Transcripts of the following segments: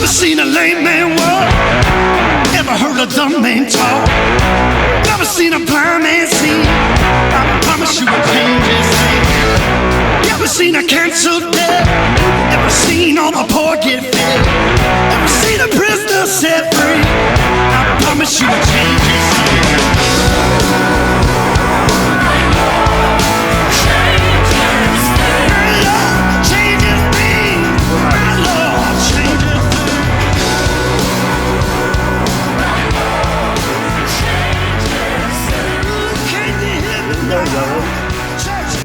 Never seen a lame man walk, never heard a dumb man talk, never seen a blind man see. I promise you will change his name. Never seen a canceled debt, never seen all the poor get fed, never seen a prisoner set free. I promise you will change his name.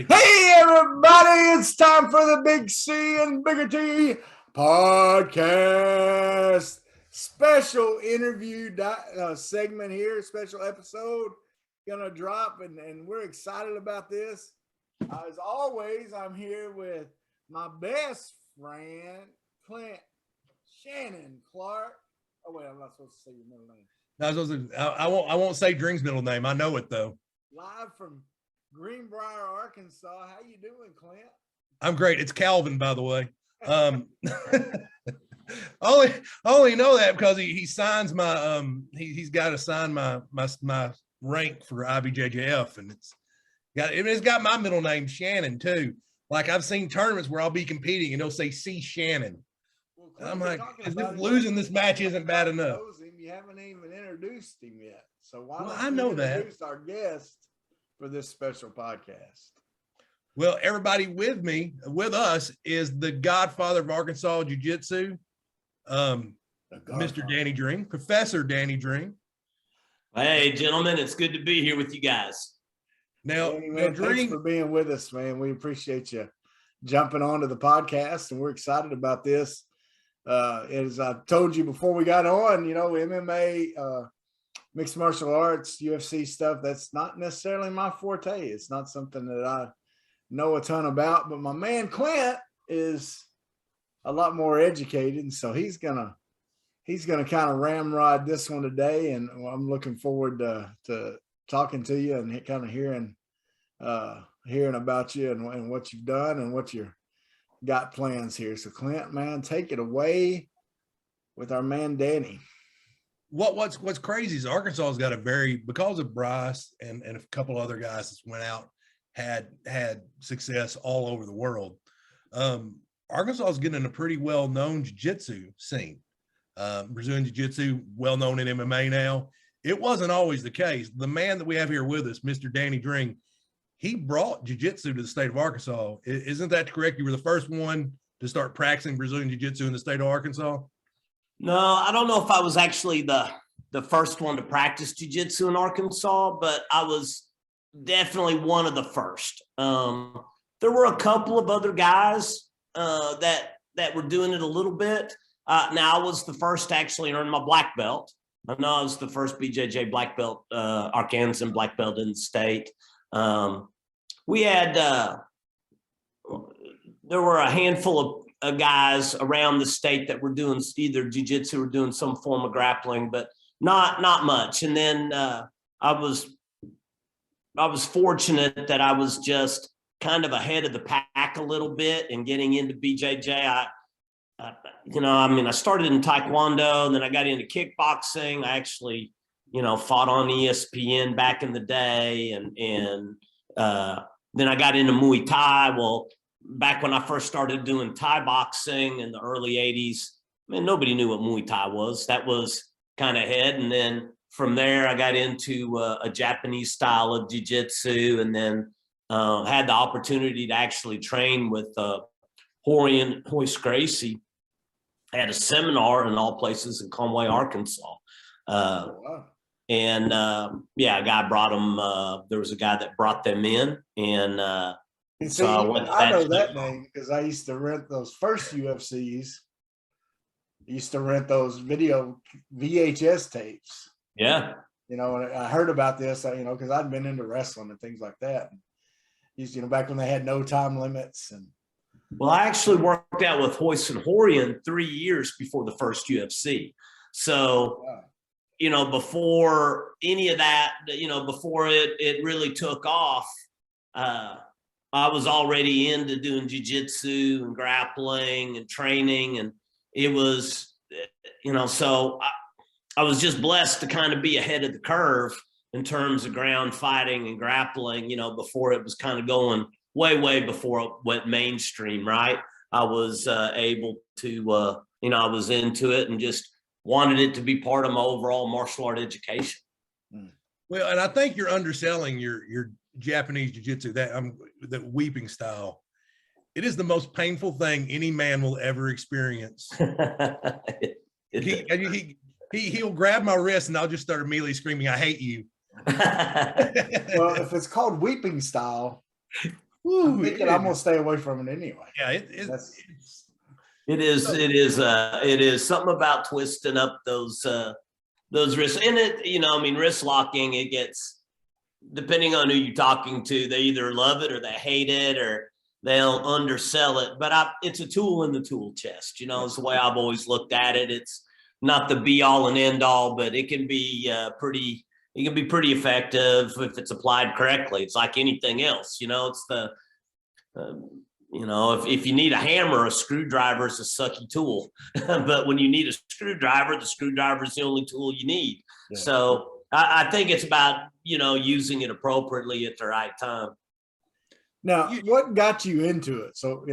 Hey everybody, it's time for the Big C and Bigger T podcast special interview segment here, special episode gonna drop, and we're excited about this. As always, I'm here with my best friend, Clint Shannon Clark. Oh wait, I'm not supposed to say your middle name. No, I won't say Dring's middle name. I know it though. Live from Greenbrier, Arkansas. How you doing, Clint? I'm great. It's Calvin, by the way. only know that because he signs my he's got to sign my rank for IBJJF, and it's got my middle name Shannon too. Like I've seen tournaments where I'll be competing and they'll say C Shannon. Well, and I'm like, losing this match isn't bad enough. You haven't even introduced him yet, so why don't I know introduce our guest for this special podcast? Well, everybody with us is the Godfather of Arkansas Jiu-Jitsu, Mr. Danny Dring, Professor Danny Dring. Hey, gentlemen, it's good to be here with you guys. Now, Danny, man, thanks for being with us, man. We appreciate you jumping onto the podcast, and we're excited about this. As I told you before we got on, MMA, mixed martial arts, UFC stuff, that's not necessarily my forte. It's not something that I know a ton about, but my man Clint is a lot more educated, and so he's gonna kind of ramrod this one today, and I'm looking forward to talking to you and kind of hearing about you and what you've done and what you're got plans here. So Clint, man, take it away with our man Danny. What's crazy is Arkansas's got because of Bryce and a couple other guys that went out, had success all over the world. Arkansas is getting a pretty well-known jiu-jitsu scene. Brazilian jiu-jitsu, well-known in MMA now. It wasn't always the case. The man that we have here with us, Mr. Danny Dring, he brought jiu-jitsu to the state of Arkansas. Isn't that correct? You were the first one to start practicing Brazilian jiu-jitsu in the state of Arkansas? No, I don't know if I was actually the first one to practice jiu-jitsu in Arkansas, but I was definitely one of the first. There were a couple of other guys that were doing it a little bit. Now I was the first to actually earn my black belt. I know I was the first BJJ black belt, Arkansas black belt in the state. We had, there were a handful of guys around the state that were doing either jiu-jitsu or doing some form of grappling, but not much. And then I was fortunate that I was just kind of ahead of the pack a little bit and getting into BJJ. I started in Taekwondo, and then I got into kickboxing. I actually, fought on ESPN back in the day, and then I got into Muay Thai. Well, back when I first started doing Thai boxing in the early 80s, nobody knew what Muay Thai was. That was kind of ahead. And then from there, I got into a Japanese style of jiu-jitsu, and then had the opportunity to actually train with Hoist Gracie at a seminar in all places in Conway, Arkansas. And a guy brought them. There was a guy that brought them in, and so I know that name because I used to rent those first UFCs. I used to rent those video VHS tapes. Yeah, and I heard about this. Because I'd been into wrestling and things like that. Back when they had no time limits. And well, I actually worked out with Hoist and Horian 3 years before the first UFC. So. Wow. Before any of that, before it really took off, I was already into doing jiu-jitsu and grappling and training. And it was so I was just blessed to kind of be ahead of the curve in terms of ground fighting and grappling, before it was kind of going way before it went mainstream, right? I was able to, I was into it and just wanted it to be part of my overall martial art education. Well, and I think you're underselling your Japanese jiu-jitsu, that weeping style. It is the most painful thing any man will ever experience. He'll grab my wrist and I'll just start immediately screaming, "I hate you." Well, if it's called weeping style, I'm thinking I'm gonna stay away from it anyway. Yeah, it is something about twisting up those wrists. And it, wrist locking, it gets, depending on who you're talking to, they either love it or they hate it or they'll undersell it. But it's a tool in the tool chest, is the way I've always looked at it. It's not the be all and end all, but it can be pretty effective if it's applied correctly. It's like anything else, it's the, if you need a hammer, a screwdriver is a sucky tool. But when you need a screwdriver, the screwdriver is the only tool you need. Yeah. So I think it's about, using it appropriately at the right time. Now, what got you into it? So,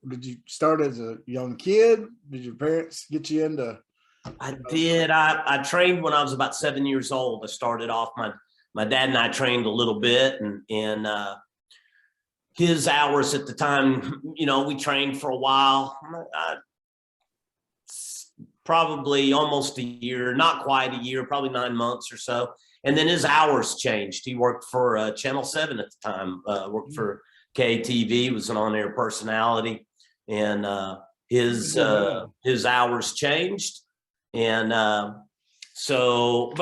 did you start as a young kid? Did your parents get you into? I did. I trained when I was about 7 years old. I started off, my dad and I trained a little bit, and his hours at the time, we trained for a while, probably almost a year, not quite a year, probably 9 months or so. And then his hours changed. He worked for Channel 7 at the time, worked for KTV, was an on-air personality, and his hours changed. And but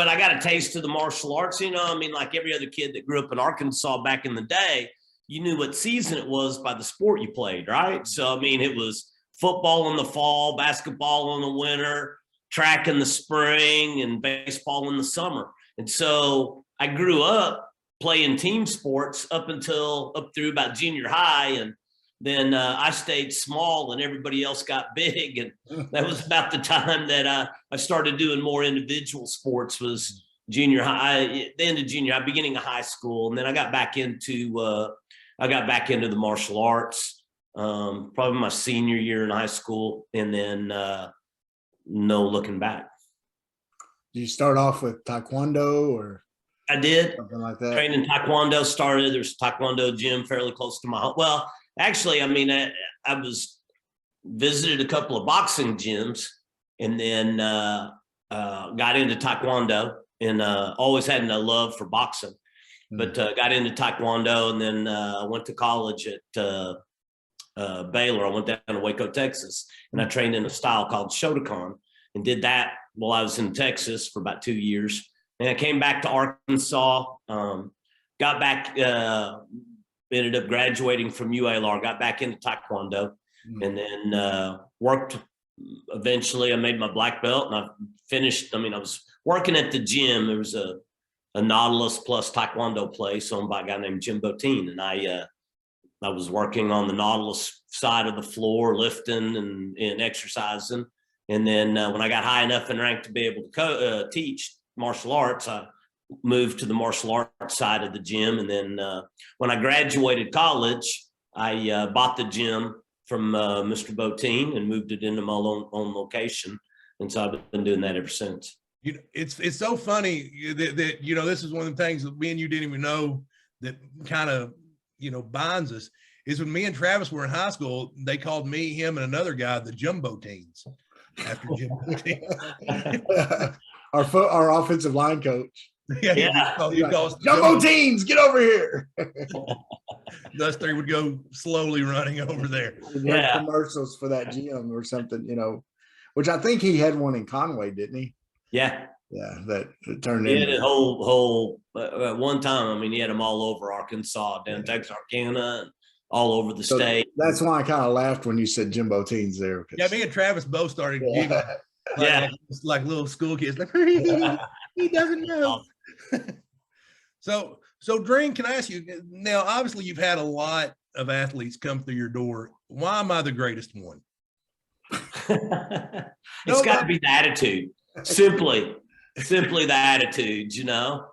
I got a taste of the martial arts, like every other kid that grew up in Arkansas back in the day, you knew what season it was by the sport you played, right? So, it was football in the fall, basketball in the winter, track in the spring, and baseball in the summer. And so I grew up playing team sports up through about junior high. And then I stayed small and everybody else got big. And that was about the time that I started doing more individual sports, was junior high, the end of junior high, beginning of high school. And then I got back into the martial arts, probably my senior year in high school, and then no looking back. Did you start off with Taekwondo or? I did. Something like that. Training Taekwondo started. There's a Taekwondo gym fairly close to my home. Well, actually, I was visited a couple of boxing gyms, and then got into Taekwondo, and always had a love for boxing. But got into Taekwondo, and then went to college at Baylor. I went down to Waco, Texas, and I trained in a style called Shotokan, and did that while I was in Texas for about 2 years. And I came back to Arkansas, got back, ended up graduating from UALR, got back into Taekwondo, and then worked. Eventually, I made my black belt, and I finished. I was working at the gym. There was a Nautilus plus Taekwondo place owned by a guy named Jim Botein, and I was working on the Nautilus side of the floor, lifting and exercising. And then when I got high enough in rank to be able to teach martial arts, I moved to the martial arts side of the gym. And then when I graduated college, I bought the gym from Mr. Botein and moved it into my own location. And so I've been doing that ever since. It's so funny that this is one of the things that me and you didn't even know that kind of binds us, is when me and Travis were in high school, they called me, him, and another guy the Jumbo Teens after Jim Botein. Our offensive line coach. Yeah. You call us Jumbo Teens, get over here. Thus three would go slowly running over there. Yeah. Commercials for that gym or something, which I think he had one in Conway, didn't he? Yeah. Yeah, that turned into. He had a whole one time. He had them all over Arkansas, down Texarkana, and all over the state. That's why I kind of laughed when you said Jimbo Teens there. Yeah, me and Travis both started giggling. Like little school kids. Like, he doesn't know. So Dring, can I ask you now? Obviously, you've had a lot of athletes come through your door. Why am I the greatest one? It's got to be the attitude. Simply the attitude, you know.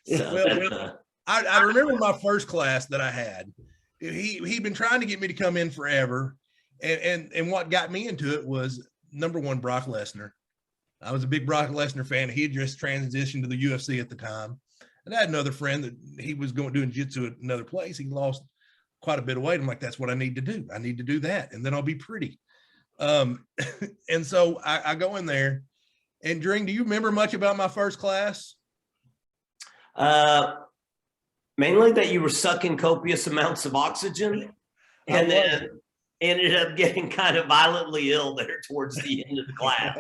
So well, I remember my first class that I had. He'd been trying to get me to come in forever, and what got me into it was, number one, Brock Lesnar. I was a big Brock Lesnar fan. He had just transitioned to the UFC at the time, and I had another friend that he was doing jiu-jitsu at another place. He lost quite a bit of weight. I'm like, that's what I need to do. I need to do that, and then I'll be pretty. And so I go in there. And Dring, do you remember much about my first class? Mainly that you were sucking copious amounts of oxygen, and then ended up getting kind of violently ill there towards the end of the class.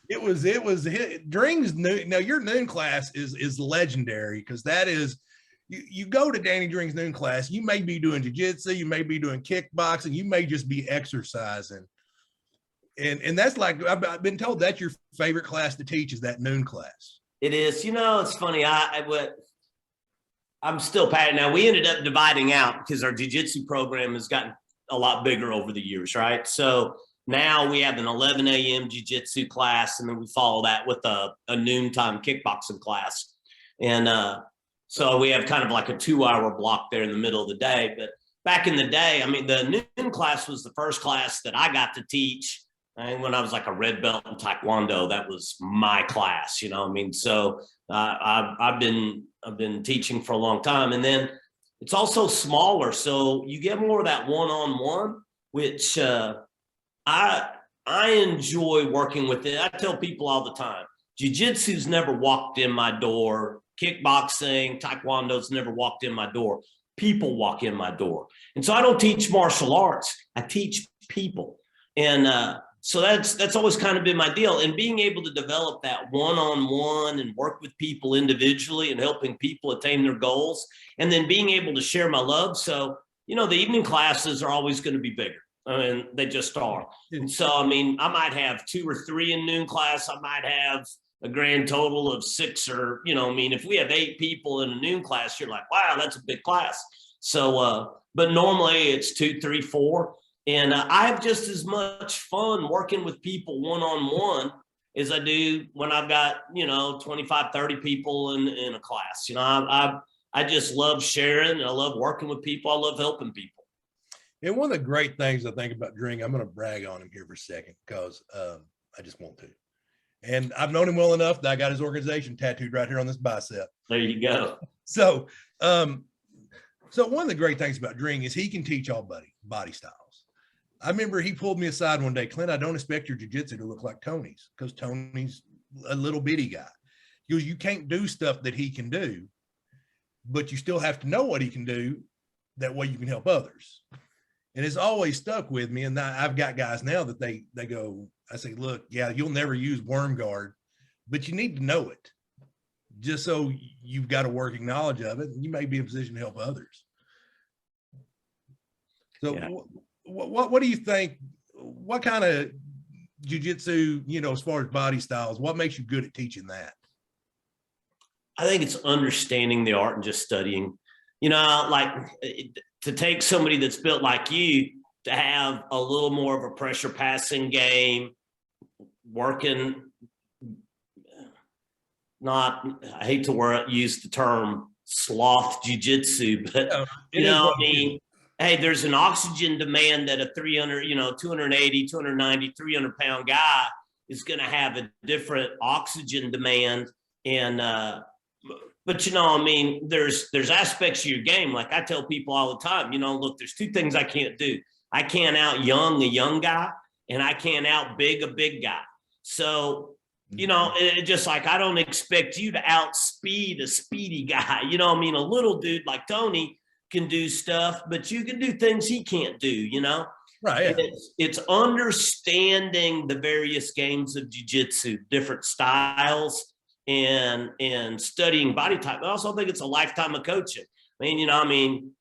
It was Dring's noon. Now your noon class is legendary, because that is, you go to Danny Dring's noon class, you may be doing jiu-jitsu, you may be doing kickboxing, you may just be exercising. And that's like, I've been told that's your favorite class to teach, is that noon class. It is. You know, it's funny. I'm still patting. Now, we ended up dividing out because our jiu-jitsu program has gotten a lot bigger over the years, right? So now we have an 11 a.m. jiu-jitsu class, and then we follow that with a noontime kickboxing class. And so we have kind of like a 2-hour block there in the middle of the day. But back in the day, I mean, the noon class was the first class that I got to teach. And when I was like a red belt in Taekwondo, that was my class, you know what I mean? So I've been teaching for a long time. And then it's also smaller, so you get more of that one-on-one, which I enjoy working with it. I tell people all the time, jiu-jitsu's never walked in my door. Kickboxing, Taekwondo's never walked in my door. People walk in my door. And so I don't teach martial arts. I teach people. And so that's always kind of been my deal. And being able to develop that one-on-one and work with people individually and helping people attain their goals, and then being able to share my love. So, you know, the evening classes are always going to be bigger. I mean, they just are. And so, I mean, I might have 2 or 3 in noon class. I might have a grand total of 6, or, you know, I mean, if we have 8 people in a noon class, you're like, wow, that's a big class. So, but normally it's 2, 3, 4. And I have just as much fun working with people one-on-one as I do when I've got, you know, 25, 30 people in a class. You know, I just love sharing. I love working with people. I love helping people. And one of the great things I think about Dring, I'm going to brag on him here for a second, because I just want to. And I've known him well enough that I got his organization tattooed right here on this bicep. There you go. So one of the great things about Dring is he can teach all body styles. I remember he pulled me aside one day, Clint, I don't expect your jiu-jitsu to look like Tony's, because Tony's a little bitty guy. He goes, you can't do stuff that he can do, but you still have to know what he can do. That way you can help others. And it's always stuck with me. And I've got guys now that they go, I say, look, yeah, you'll never use worm guard, but you need to know it, just so you've got a working knowledge of it, and you may be in a position to help others. So yeah. What do you think? What kind of jiu-jitsu, you know, as far as body styles, what makes you good at teaching that? I think it's understanding the art and just studying. You know, like to take somebody that's built like you to have a little more of a pressure passing game, working. I hate to use the term sloth jiu-jitsu, but you know what I mean? Hey, there's an oxygen demand that a 280, 290, 300 pound guy is going to have a different oxygen demand. And, but, you know, I mean, there's aspects of your game. Like I tell people all the time, you know, look, there's 2 things I can't do. I can't out young a young guy, and I can't out big a big guy. So, you know, it just like, I don't expect you to outspeed a speedy guy. You know what I mean? A little dude like Tony can do stuff, but you can do things he can't do, you know? Right. Yeah. It's understanding the various games of jiu-jitsu, different styles, and studying body type. I also think it's a lifetime of coaching. I mean, you know, I mean,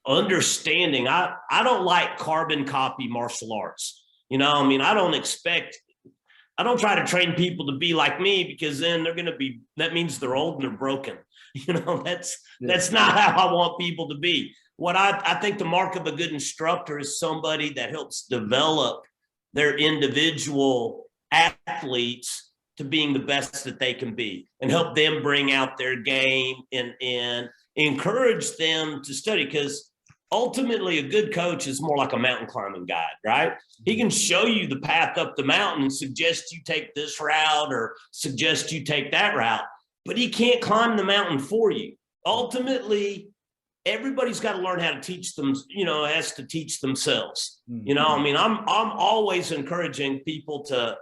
understanding, I don't like carbon copy martial arts. You know, I mean, I don't try to train people to be like me, because then that means they're old and they're broken. You know, that's not how I want people to be. What I think the mark of a good instructor is somebody that helps develop their individual athletes to being the best that they can be, and help them bring out their game and encourage them to study. Because ultimately, a good coach is more like a mountain climbing guide, right? He can show you the path up the mountain and suggest you take this route or suggest you take that route, but he can't climb the mountain for you. Ultimately, everybody's got to learn how to teach them, has to teach themselves. I mean, I'm always encouraging people to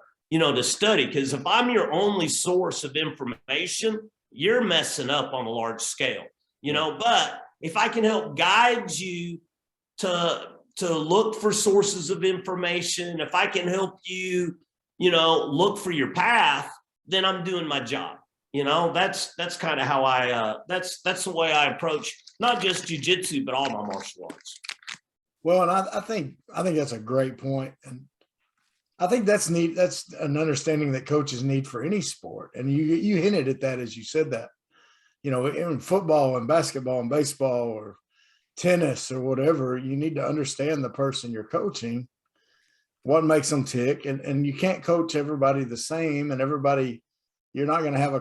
study, because if I'm your only source of information, you're messing up on a large scale, but if I can help guide you to look for sources of information, if I can help you, look for your path, then I'm doing my job. That's kind of how that's the way I approach not just jiu-jitsu, but all my martial arts. Well, and I think that's a great point. And I think that's neat. That's an understanding that coaches need for any sport. And you hinted at that as you said that, in football and basketball and baseball or tennis or whatever, you need to understand the person you're coaching, what makes them tick. And you can't coach everybody the same, and you're not going to have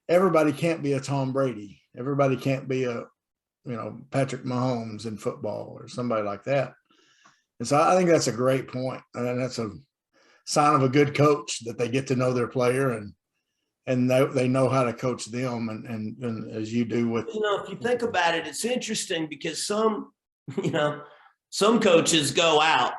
everybody can't be a Tom Brady. Everybody can't be a, Patrick Mahomes in football or somebody like that. And so I think that's a great point. And that's a sign of a good coach, that they get to know their player and they know how to coach them. And as you do with, if you think about it, it's interesting because some coaches go out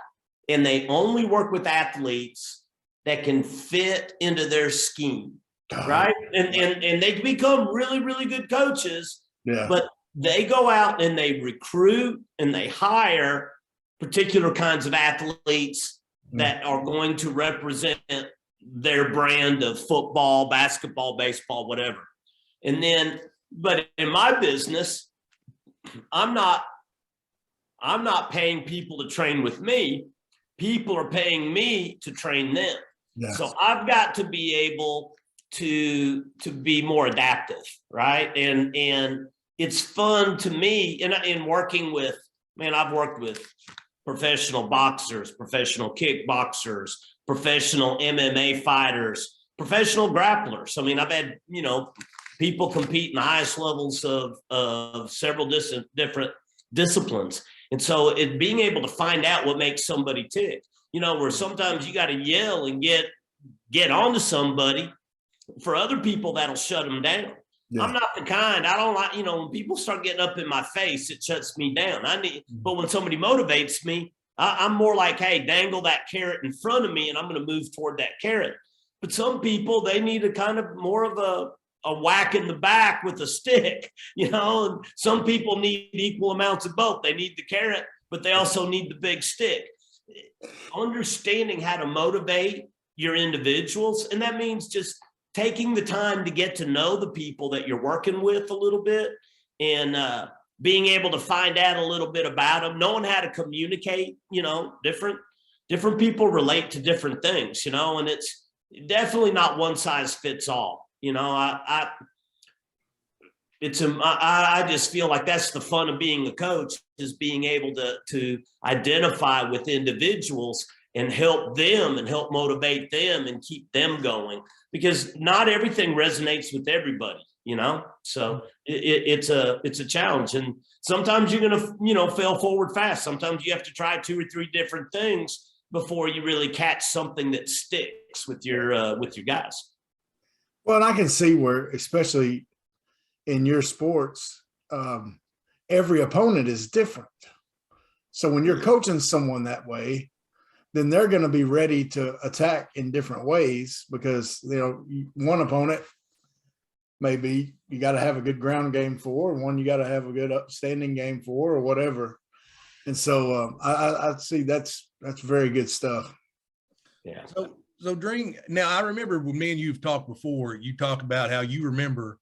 and they only work with athletes that can fit into their scheme. Right. And they become really, really good coaches, but they go out and they recruit and they hire particular kinds of athletes that are going to represent their brand of football, basketball, baseball, whatever. But in my business, I'm not paying people to train with me. People are paying me to train them. Yes. So I've got to be able to be more adaptive, right? And it's fun to me in working with, I've worked with professional boxers, professional kickboxers, professional MMA fighters, professional grapplers. I've had, people compete in the highest levels of several different disciplines. And so being able to find out what makes somebody tick, where sometimes you got to yell and get onto somebody. For other people, that'll shut them down. Yeah. I'm not the kind, I don't like, when people start getting up in my face, it shuts me down. But when somebody motivates me, I'm more like, hey, dangle that carrot in front of me and I'm going to move toward that carrot. But some people, they need a kind of more of a whack in the back with a stick, and some people need equal amounts of both. They need the carrot, but they also need the big stick. Understanding how to motivate your individuals, and that means just taking the time to get to know the people that you're working with a little bit, and being able to find out a little bit about them, knowing how to communicate. Different people relate to different things, and it's definitely not one size fits all. I just feel like that's the fun of being a coach, is being able to identify with individuals and help them and help motivate them and keep them going, because not everything resonates with everybody, so it's a challenge. And sometimes you're going to, fail forward fast. Sometimes you have to try 2 or 3 different things before you really catch something that sticks with your guys. Well, and I can see where, especially in your sports, every opponent is different. So when you're coaching someone that way, then they're going to be ready to attack in different ways, because, one opponent maybe you got to have a good ground game for, and one you got to have a good upstanding game for, or whatever. And so I see that's very good stuff. Yeah. So Dring, now I remember when me and you've talked before, you talk about how you remember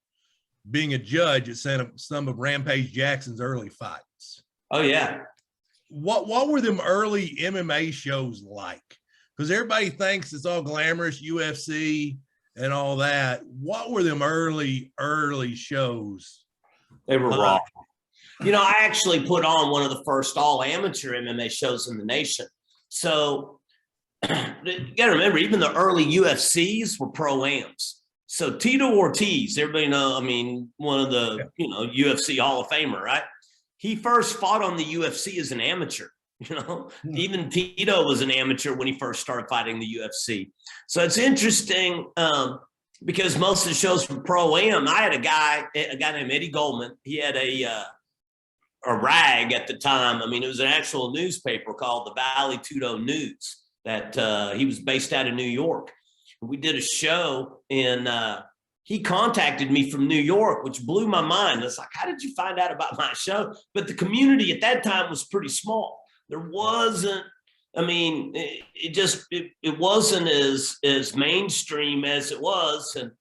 being a judge at some of Rampage Jackson's early fights. Oh yeah. What were them early MMA shows like? Because everybody thinks it's all glamorous, UFC and all that. What were them early shows? They were raw. I actually put on one of the first all amateur MMA shows in the nation. So you got to remember, even the early UFCs were pro-ams. So Tito Ortiz, everybody know, I mean, one of the, UFC Hall of Famer, right? He first fought on the UFC as an amateur. Even Tito was an amateur when he first started fighting the UFC. So it's interesting because most of the shows were pro-am. I had a guy named Eddie Goldman. He had a rag at the time. I mean, it was an actual newspaper called the Valley Tudo News that he was based out of New York. We did a show and he contacted me from New York, which blew my mind. It's like, how did you find out about my show? But the community at that time was pretty small. There wasn't, I mean, it wasn't as mainstream as it was. And,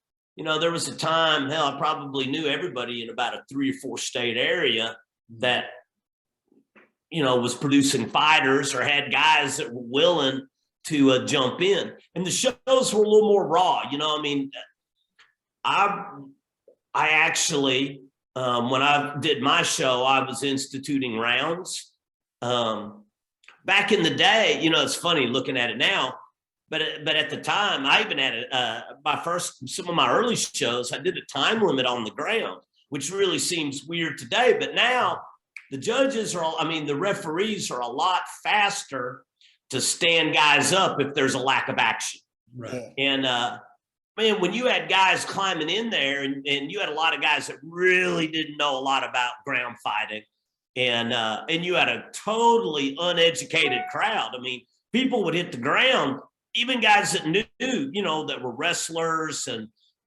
there was a time, hell, I probably knew everybody in about a 3 or 4 state area that, was producing fighters or had guys that were willing to jump in. And the shows were a little more raw, I mean, I actually, when I did my show, I was instituting rounds. Back in the day, it's funny looking at it now, but at the time, I even had some of my early shows, I did a time limit on the ground, which really seems weird today. But now the judges the referees are a lot faster to stand guys up if there's a lack of action. Right. And man, when you had guys climbing in there and you had a lot of guys that really didn't know a lot about ground fighting, and you had a totally uneducated crowd. I mean, people would hit the ground, even guys that knew, that were wrestlers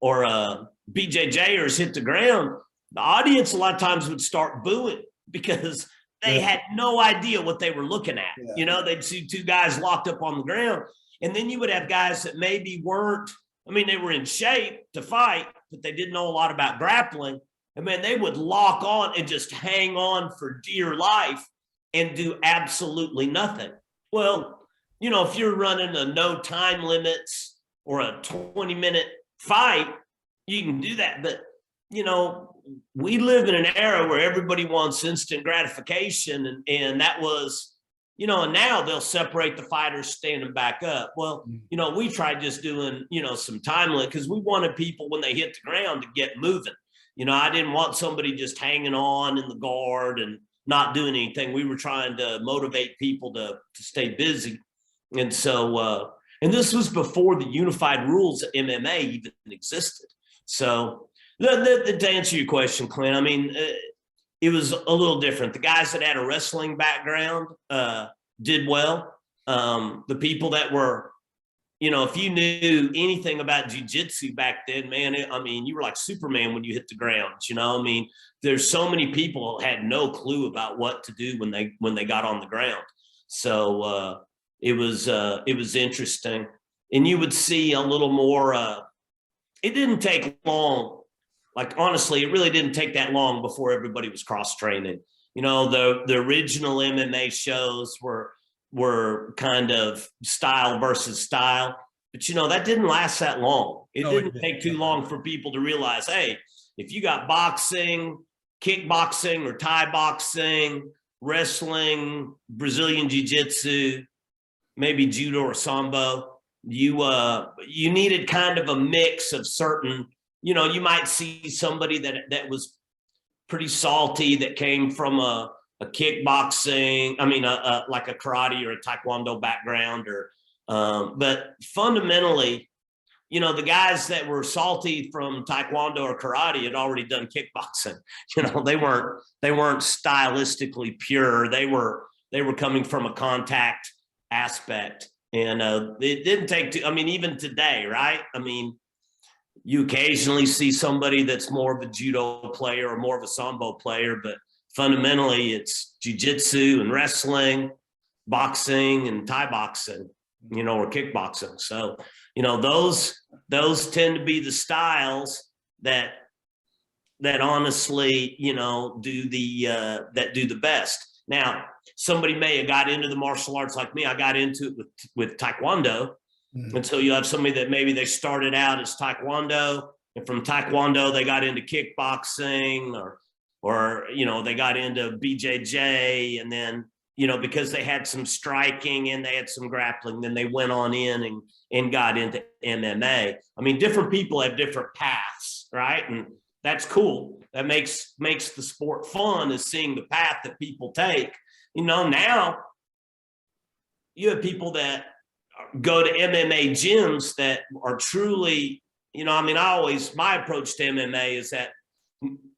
or BJJers hit the ground. The audience a lot of times would start booing because they had no idea what they were looking at. Yeah. They'd see 2 guys locked up on the ground. And then you would have guys that maybe weren't, they were in shape to fight, but they didn't know a lot about grappling. And man, they would lock on and just hang on for dear life and do absolutely nothing. Well, if you're running a no time limits or a 20-minute fight, you can do that. But, we live in an era where everybody wants instant gratification. And that was, and now they'll separate the fighters standing back up. Well, we tried just doing, some time limit because we wanted people when they hit the ground to get moving. I didn't want somebody just hanging on in the guard and not doing anything. We were trying to motivate people to stay busy. And so, and this was before the unified rules of MMA even existed. So to answer your question, Clint, it was a little different. The guys that had a wrestling background did well. The people that were, if you knew anything about jiu-jitsu back then, man, you were like Superman when you hit the ground. There's so many people had no clue about what to do when they got on the ground. So it was interesting, and you would see a little more. It didn't take long. Like, honestly, it really didn't take that long before everybody was cross-training. The original MMA shows were kind of style versus style. But, that didn't last that long. It didn't take too long for people to realize, hey, if you got boxing, kickboxing or Thai boxing, wrestling, Brazilian jiu-jitsu, maybe judo or sambo, you needed kind of a mix of certain. You might see somebody that was pretty salty that came from a kickboxing, like a karate or a taekwondo background, but fundamentally, the guys that were salty from taekwondo or karate had already done kickboxing. They weren't stylistically pure. They were coming from a contact aspect, and it didn't take even today, right? You occasionally see somebody that's more of a judo player or more of a sambo player, but fundamentally it's jiu-jitsu and wrestling, boxing and Thai boxing, or kickboxing. So, those tend to be the styles that honestly, do the best. Now, somebody may have got into the martial arts like me. I got into it with Taekwondo. And so you have somebody that maybe they started out as Taekwondo, and from Taekwondo they got into kickboxing, or they got into BJJ, and then because they had some striking and they had some grappling, then they went on in and got into MMA. I mean, different people have different paths, right? And that's cool. That makes the sport fun, is seeing the path that people take. Now you have people that go to MMA gyms that are truly, my approach to MMA is that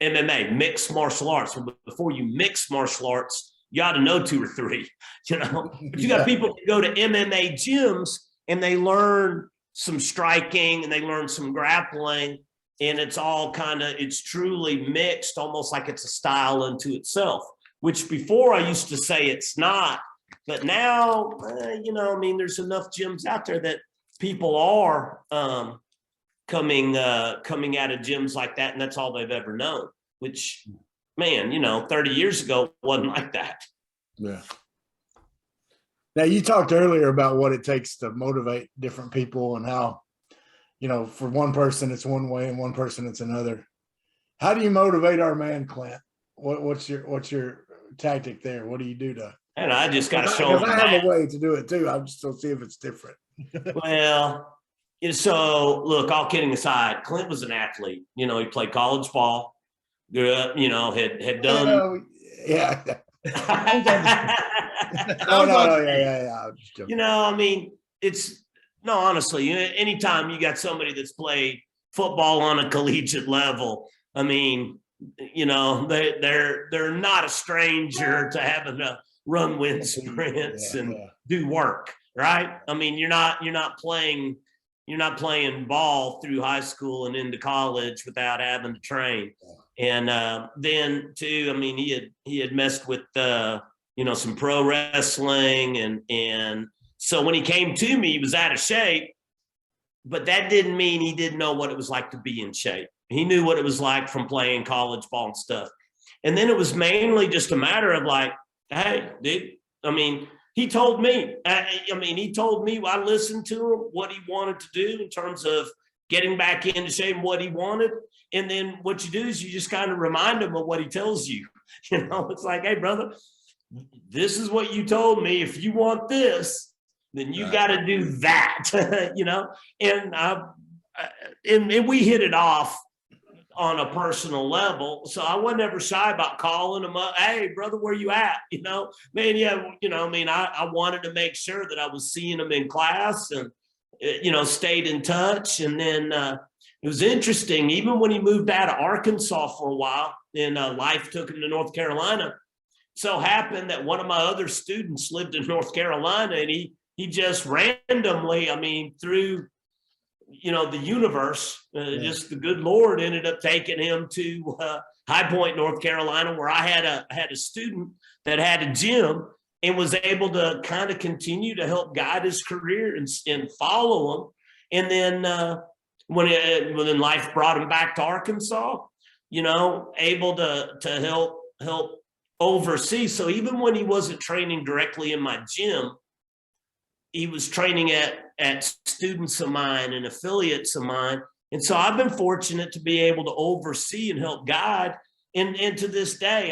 MMA, mixed martial arts. But before you mix martial arts, you ought to know 2 or 3, But you got people that go to MMA gyms and they learn some striking and they learn some grappling, and it's all it's truly mixed, almost like it's a style unto itself, which before I used to say it's not. But now, there's enough gyms out there that people are coming out of gyms like that, and that's all they've ever known, which, man, 30 years ago wasn't like that. Yeah. Now, you talked earlier about what it takes to motivate different people and how, for one person it's one way and one person it's another. How do you motivate our man, Clint? What's your tactic there? What do you do to? And I just got to show him. I have a way to do it too. I'm just going to see if it's different. Well, so look, all kidding aside, Clint was an athlete. He played college ball. Grew up, had done. Yeah. Yeah. Honestly, anytime you got somebody that's played football on a collegiate level, they're not a stranger to having to run wind sprints and do work, right? You're not playing ball through high school and into college without having to train. And then too, he had messed with some pro wrestling, and so when he came to me, he was out of shape, but that didn't mean he didn't know what it was like to be in shape. He knew what it was like from playing college ball and stuff. And then it was mainly just a matter of like, hey, dude, he told me, I listened to him, what he wanted to do in terms of getting back into shape and what he wanted. And then what you do is you just kind of remind him of what he tells you. It's like, hey, brother, this is what you told me. If you want this, then you got to do that, and we hit it off on a personal level. So I wasn't ever shy about calling him up. Hey, brother, where you at? Man, yeah, I wanted to make sure that I was seeing him in class and, stayed in touch. And then it was interesting, even when he moved out of Arkansas for a while and life took him to North Carolina, so happened that one of my other students lived in North Carolina, and he just randomly, through, the universe, just the good Lord ended up taking him to High Point, North Carolina, where I had a student that had a gym and was able to kind of continue to help guide his career and follow him. And then when life brought him back to Arkansas, able to help oversee. So even when he wasn't training directly in my gym, he was training at students of mine and affiliates of mine. And so I've been fortunate to be able to oversee and help guide. And to this day,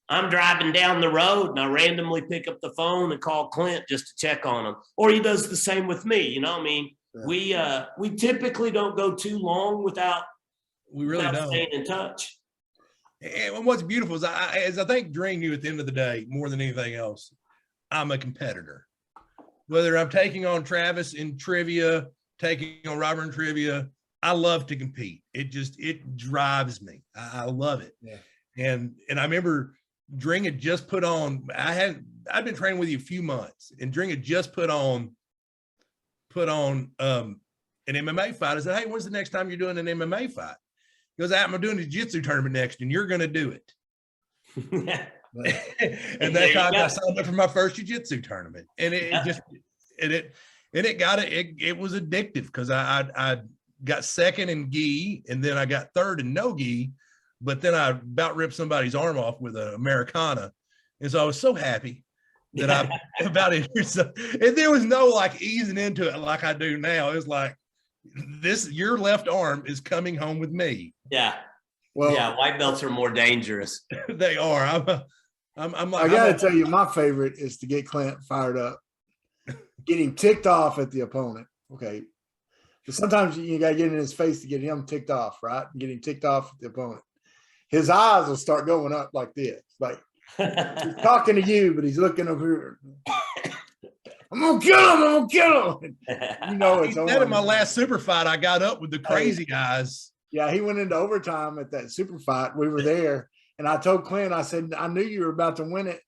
I'm driving down the road and I randomly pick up the phone and call Clint just to check on him. Or he does the same with me. We typically don't go too long without staying in touch. And what's beautiful is I think Dring knew at the end of the day, more than anything else, I'm a competitor. Whether I'm taking on Travis in trivia, taking on Robert in trivia, I love to compete. It drives me. I love it. Yeah. And I remember Dring had just put on, I'd been training with you a few months, and Dring had just put on an MMA fight. I said, hey, when's the next time you're doing an MMA fight? He goes, I'm doing a jiu-jitsu tournament next, and you're going to do it. And that's how I signed up for my first jiu-jitsu tournament. And it was addictive, because I got second in gi, and then I got third in no gi, but then I about ripped somebody's arm off with an Americana. And so I was so happy that I about it. So, and there was no like easing into it like I do now. It was like, your left arm is coming home with me. Yeah. Well, yeah, white belts are more dangerous. They are. I'm like, I got to tell you, my favorite is to get Clint fired up, get him ticked off at the opponent. Okay. But sometimes you got to get in his face to get him ticked off, right? Get him ticked off at the opponent. His eyes will start going up like this. Like he's talking to you, but he's looking over here. I'm going to kill him. I'm going to kill him. You know, it's on. In my last super fight, I got up with the crazy guys. Yeah, he went into overtime at that super fight. We were there. And I told Clint, I said, I knew you were about to win it.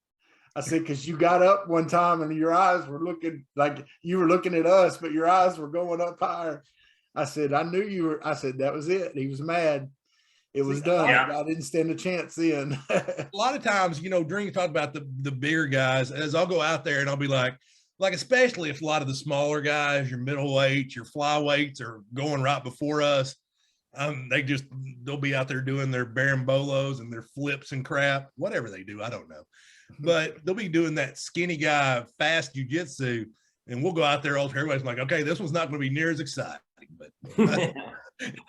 I said, because you got up one time and your eyes were looking like you were looking at us, but your eyes were going up higher. I said, I knew you were. I said, that was it. He was mad. It was done. Yeah. I didn't stand a chance then. A lot of times, you know, Dring talked about the bigger guys, as I'll go out there and I'll be like, especially if a lot of the smaller guys, your middleweights, your flyweights are going right before us. They'll be out there doing their barambolos and their flips and crap, whatever they do. I don't know, but they'll be doing that skinny guy, fast jujitsu. And we'll go out there. Everybody's like, okay, this one's not going to be near as exciting, but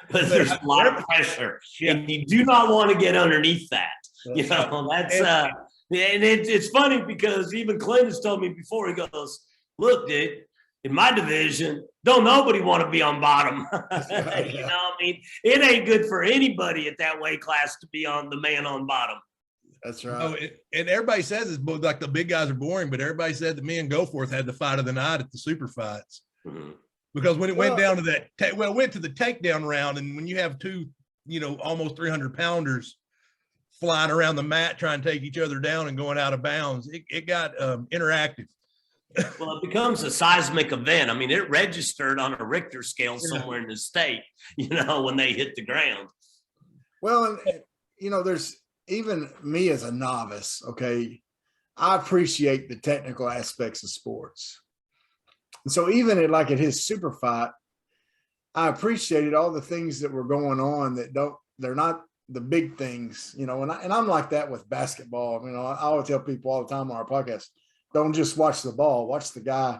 there's a lot of pressure and you do not want to get underneath that. You know, that's, and it's funny because even Clint has told me before, he goes, look, dude, in my division, don't nobody want to be on bottom. You know, I mean, it ain't good for anybody at that weight class to be on the man on bottom. That's right. Oh, and everybody says it's like the big guys are boring, but everybody said that me and Goforth had the fight of the night at the super fights. Mm-hmm. Because when it went down to that, it went to the takedown round, and when you have two, you know, almost 300 pounders flying around the mat trying to take each other down and going out of bounds, it got interactive. Well, it becomes a seismic event. I mean, it registered on a Richter scale somewhere in the state, you know, when they hit the ground. Well, and, you know, there's even me as a novice, okay, I appreciate the technical aspects of sports. And so even at his super fight, I appreciated all the things that were going on they're not the big things, you know, and I'm like that with basketball. You know, I always tell people all the time on our podcast, don't just watch the ball, watch the guy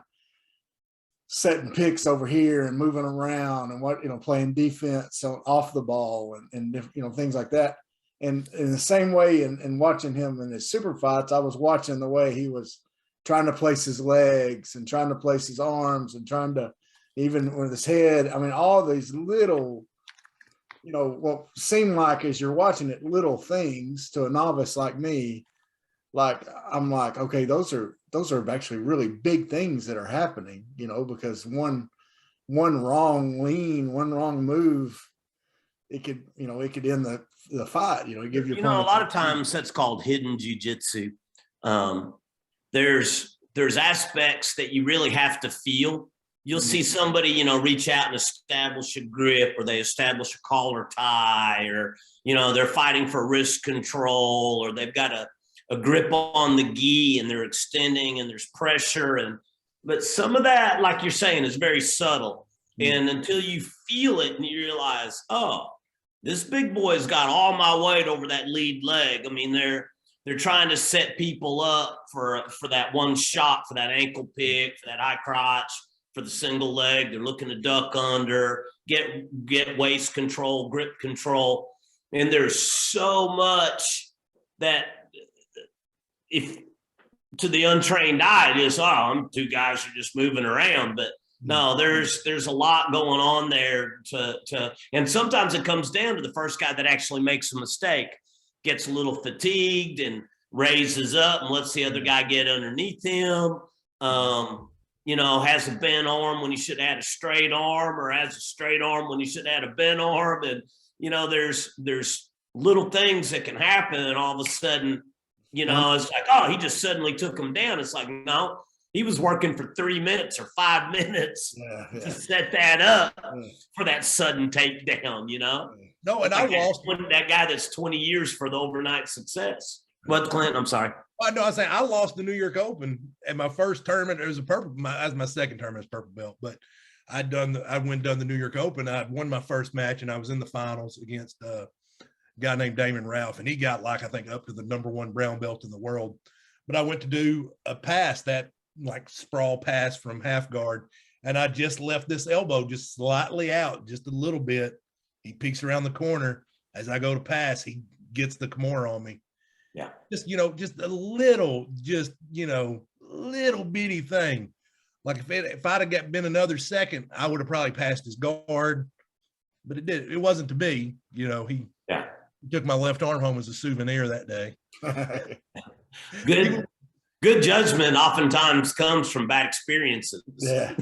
setting picks over here and moving around and playing defense off the ball and you know, things like that. And in the same way, in watching him in his super fights, I was watching the way he was trying to place his legs and trying to place his arms and trying to even with his head. I mean, all these little, you know, what seem like as you're watching it, little things to a novice like me, like I'm like, okay, those are actually really big things that are happening, you know, because one wrong lean, one wrong move, it could end the fight, you know, give your a lot of times that's called hidden jiu-jitsu. There's aspects that you really have to feel. You'll see somebody, you know, reach out and establish a grip, or they establish a collar tie, or, you know, they're fighting for wrist control, or they've got a grip on the gi and they're extending and there's pressure. But some of that, like you're saying, is very subtle. And until you feel it and you realize, oh, this big boy's got all my weight over that lead leg. I mean, they're trying to set people up for that one shot, for that ankle pick, for that high crotch, for the single leg. They're looking to duck under, get waist control, grip control. And there's so much that, if to the untrained eye, it is, I'm two guys who are just moving around. But no, there's a lot going on there and sometimes it comes down to the first guy that actually makes a mistake, gets a little fatigued and raises up and lets the other guy get underneath him. You know, has a bent arm when he should have had a straight arm, or has a straight arm when he should have had a bent arm. And, you know, there's little things that can happen, and all of a sudden, you know, it's like, oh, he just suddenly took him down. It's like, no, he was working for 3 minutes or 5 minutes to set that up for that sudden takedown, you know? No, and I lost that guy that's 20 years for the overnight success. What, Clint? I'm sorry. Well, no, I was saying I lost the New York Open at my first tournament. It was my second tournament as purple belt, but I done the New York Open. I won my first match and I was in the finals against guy named Damon Ralph, and he got I think up to the #1 brown belt in the world. But I went to do a pass, that sprawl pass from half guard, and I just left this elbow just slightly out, just a little bit. He peeks around the corner as I go to pass. He gets the Kimura on me, Yeah. Just, you know, just a little, little bitty thing. Like if I'd have been another second, I would have probably passed his guard, but it wasn't to be. You know, he took my left arm home as a souvenir that day. Good judgment oftentimes comes from bad experiences. Yeah.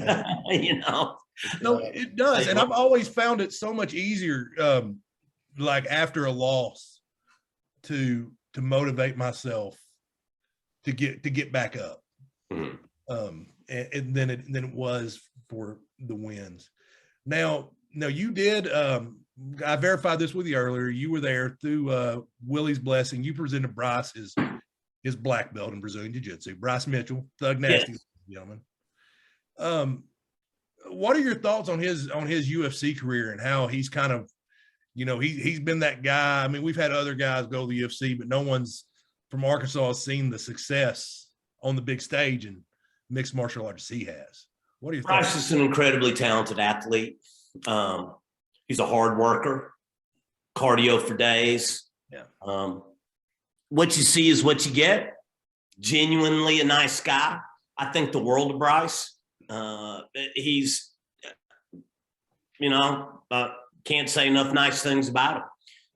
You know. No, it does. And I've always found it so much easier, like after a loss, to motivate myself to get back up. Mm-hmm. And then it was for the wins. Now you did, I verified this with you earlier. You were there through Willie's blessing. You presented Bryce his black belt in Brazilian Jiu-Jitsu. Bryce Mitchell, Thug Nasty, gentlemen. What are your thoughts on his UFC career and how he's kind of, you know, he's been that guy. I mean, we've had other guys go to the UFC, but no one's from Arkansas has seen the success on the big stage in mixed martial arts he has. What are your thoughts? Bryce is an incredibly talented athlete. He's a hard worker, cardio for days. Yeah. What you see is what you get. Genuinely a nice guy. I think the world of Bryce. He's, can't say enough nice things about him.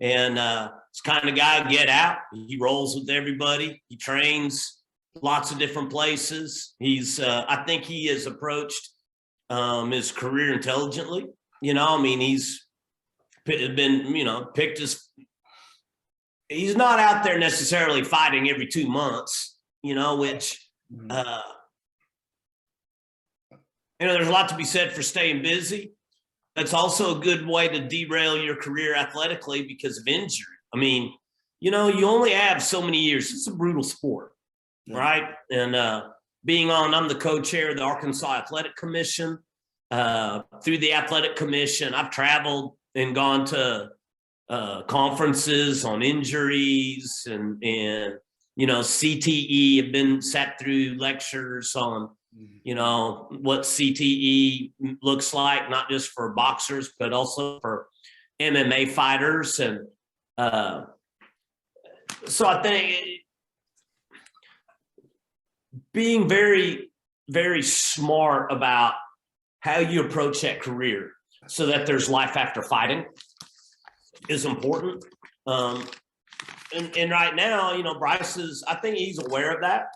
And it's the kind of guy who get out. He rolls with everybody. He trains lots of different places. He's, I think he has approached his career intelligently. You know, I mean, he's been, picked his, he's not out there necessarily fighting every 2 months, which, there's a lot to be said for staying busy. That's also a good way to derail your career athletically because of injury. I mean, you only have so many years. It's a brutal sport, right? And I'm the co-chair of the Arkansas Athletic Commission. Through the Athletic Commission, I've traveled and gone to conferences on injuries and CTE. Have been sat through lectures on what CTE looks like, not just for boxers, but also for MMA fighters. And so I think being very, very smart about how you approach that career so that there's life after fighting is important. And right now, Bryce I think he's aware of that.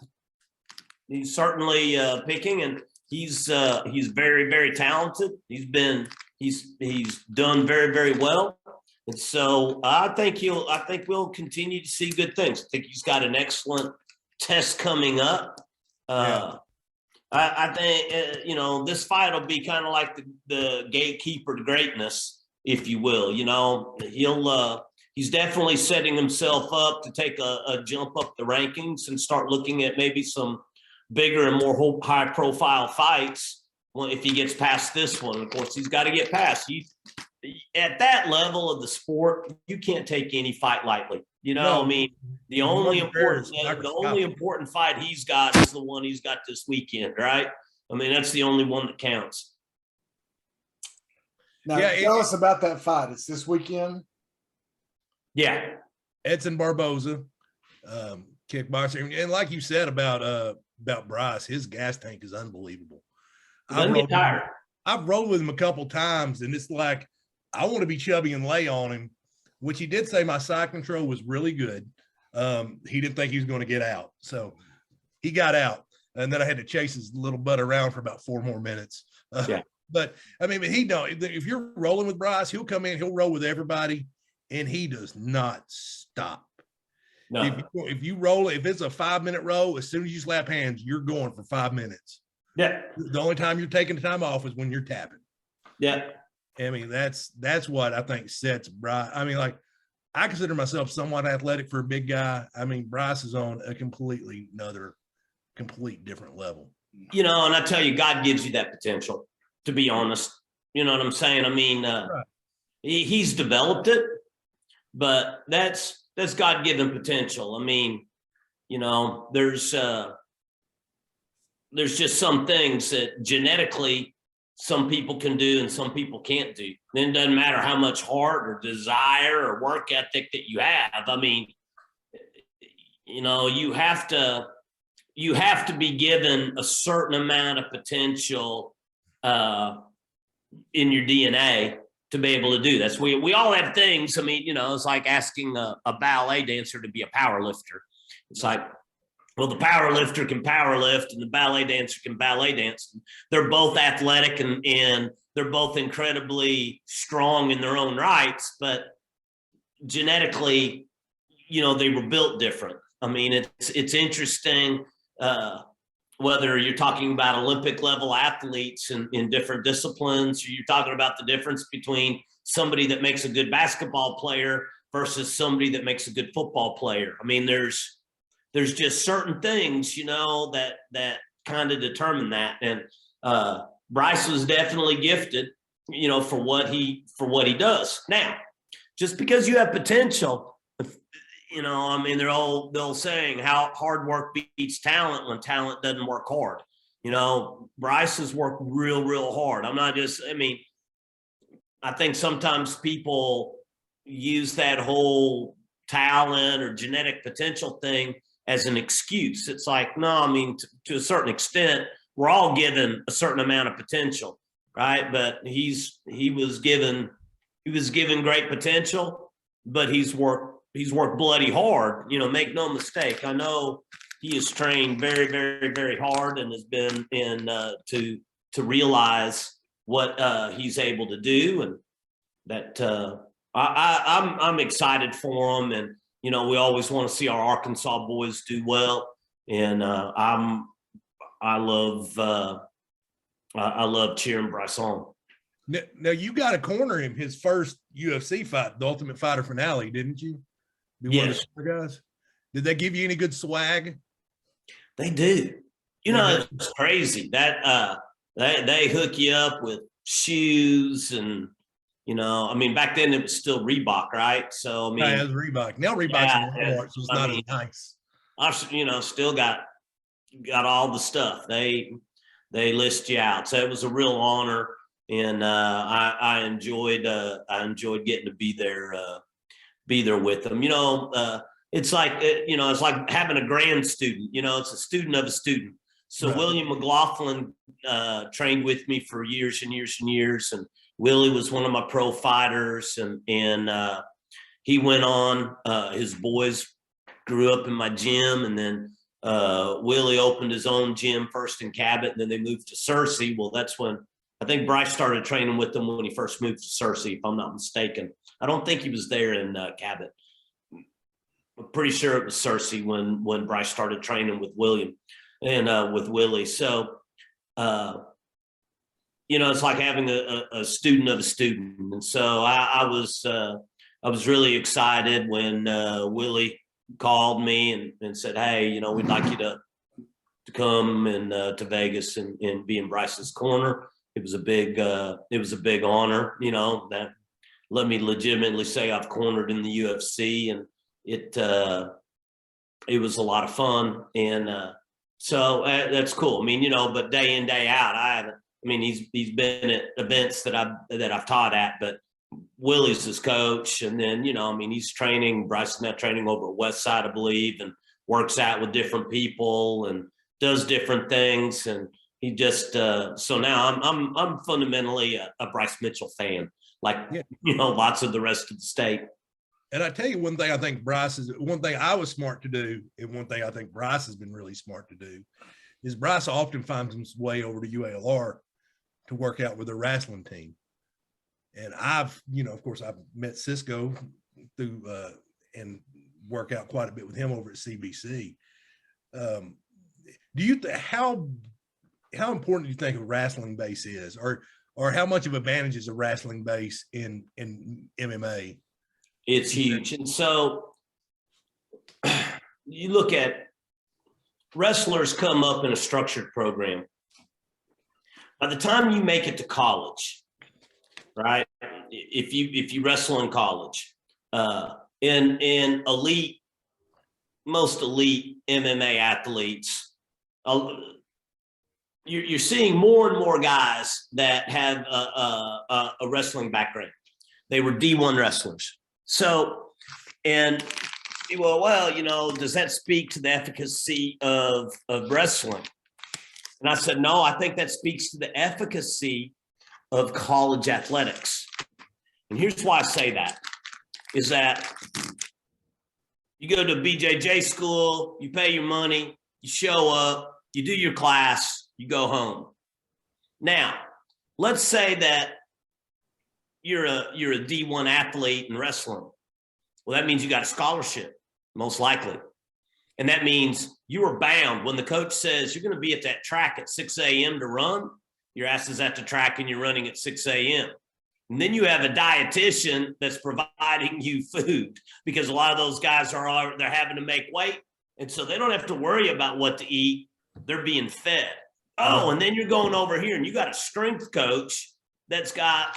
He's certainly picking, and he's very, very talented. He's done very, very well. And so I think we'll continue to see good things. I think he's got an excellent test coming up. I think, this fight will be kind of like the gatekeeper to greatness, if you will. He's definitely setting himself up to take a jump up the rankings and start looking at maybe some bigger and more high-profile fights. Well, if he gets past this one, of course, he's got to get past. At that level of the sport, you can't take any fight lightly. No. I mean, the only important fight he's got is the one he's got this weekend, right? I mean, that's the only one that counts. Now, tell us about that fight. It's this weekend. Yeah, Edson Barboza, kickboxer, and like you said about Bryce, his gas tank is unbelievable. I've rolled with him a couple times, and it's like I want to be chubby and lay on him, which he did say my side control was really good. He didn't think he was going to get out, so he got out, and then I had to chase his little butt around for about 4 more minutes. But I mean, he don't. If you're rolling with Bryce, he'll come in, he'll roll with everybody, and he does not stop. No. If you roll, if it's a 5-minute roll, as soon as you slap hands, you're going for 5 minutes. Yeah. The only time you're taking the time off is when you're tapping. Yeah. I mean, that's what I think sets Bryce. I mean, like, I consider myself somewhat athletic for a big guy. I mean, Bryce is on a complete different level. And I tell you, God gives you that potential, to be honest. You know what I'm saying? I mean, right. He's developed it, but that's God-given potential. I mean, there's just some things that genetically some people can do and some people can't do. Then it doesn't matter how much heart or desire or work ethic that you have. I mean, you have to be given a certain amount of potential in your DNA to be able to do this. We all have things. I mean, it's like asking a ballet dancer to be a power lifter. It's like, well, the power lifter can power lift and the ballet dancer can ballet dance. They're both athletic and they're both incredibly strong in their own rights, but genetically, they were built different. I mean, it's interesting whether you're talking about Olympic level athletes in different disciplines, or you're talking about the difference between somebody that makes a good basketball player versus somebody that makes a good football player. I mean, there's just certain things, that kind of determine that. And Bryce was definitely gifted, for what he does. Now, just because you have potential, they're all saying how hard work beats talent when talent doesn't work hard. Bryce has worked real hard. I think sometimes people use that whole talent or genetic potential thing as an excuse. It's like, no, to a certain extent, we're all given a certain amount of potential, right? But he was given great potential, but he's worked bloody hard. Make no mistake. I know he has trained very, very, very hard and has been to realize what he's able to do, and that I'm excited for him. And we always want to see our Arkansas boys do well, and I love cheering Bryce on. Now you got to corner him his first UFC fight, the Ultimate Fighter finale, didn't you? Yes. Guys, did they give you any good swag? They do. It's crazy that they hook you up with shoes and back then it was still Reebok, right? So it was Reebok. Now Reebok's in Walmart, so it's not as nice. I've still got all the stuff. They list you out, so it was a real honor, and I enjoyed getting to be there with them. It's like it's like having a grand student. It's a student of a student. So right. William McLaughlin trained with me for years and years and years, and Willie was one of my pro fighters, and he went on. His boys grew up in my gym, and then Willie opened his own gym first in Cabot, and then they moved to Searcy. Well, that's when I think Bryce started training with them when he first moved to Searcy, if I'm not mistaken. I don't think he was there in Cabot. I'm pretty sure it was Searcy when Bryce started training with William and with Willie. So, it's like having a student of a student. And so I was really excited when Willie called me and said, hey, we'd like you to come and to Vegas and be in Bryce's corner. It was a big honor, that let me legitimately say I've cornered in the UFC, and it was a lot of fun. And so that's cool. But day in, day out, he's been at events that I've taught at, but Willie's his coach. And then, he's training, Bryce is now training over West Side, I believe, and works out with different people and does different things. And he just, so now I'm fundamentally a Bryce Mitchell fan, like, lots of the rest of the state. And I tell you one thing one thing I was smart to do, and one thing I think Bryce has been really smart to do, is Bryce often finds his way over to UALR to work out with their wrestling team. And I've met Cisco through and work out quite a bit with him over at CBC. How important do you think a wrestling base is, or how much of an advantage is a wrestling base in MMA? It's huge. And so you look at wrestlers come up in a structured program. By the time you make it to college, right? If you wrestle in college, in most elite MMA athletes, you're seeing more and more guys that have a wrestling background. They were D1 wrestlers. So, and well, you know, does that speak to the efficacy of wrestling? And I said, no, I think that speaks to the efficacy of college athletics. And here's why I say that, is that you go to BJJ school, you pay your money, you show up, you do your class, you go home. Now, let's say that you're a D1 athlete in wrestling. Well, that means you got a scholarship, most likely. And that means you are bound. When the coach says you're going to be at that track at 6 a.m. to run, your ass is at the track and you're running at 6 a.m. And then you have a dietitian that's providing you food, because a lot of those guys they're having to make weight. And so they don't have to worry about what to eat. They're being fed. Oh, and then you're going over here and you got a strength coach that's got,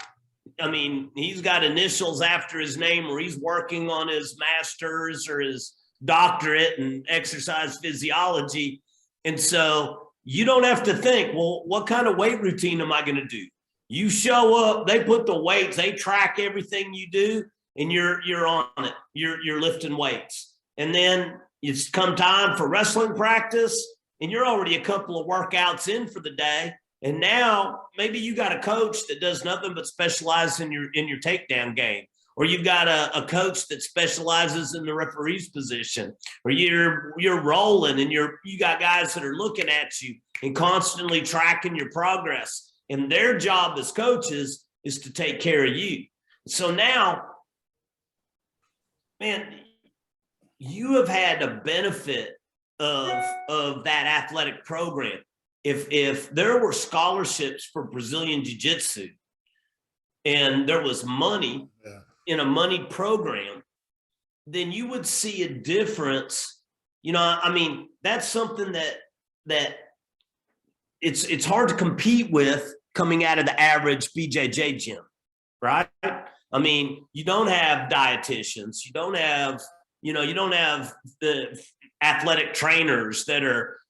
I mean, he's got initials after his name, or he's working on his master's or his doctorate in exercise physiology. And so you don't have to think, well, what kind of weight routine am I going to do? You show up, they put the weights, they track everything you do, and you're on it. You're lifting weights. And then it's come time for wrestling practice, and you're already a couple of workouts in for the day. And now maybe you got a coach that does nothing but specialize in your takedown game, or you've got a coach that specializes in the referee's position, or you're rolling and you got guys that are looking at you and constantly tracking your progress. And their job as coaches is to take care of you. So now, man, you have had a benefit of that athletic program. If there were scholarships for Brazilian Jiu-Jitsu and there was money in a money program, then you would see a difference. You know, I mean, that's something that it's hard to compete with coming out of the average BJJ gym, right? I mean, you don't have dietitians, you don't have the athletic trainers that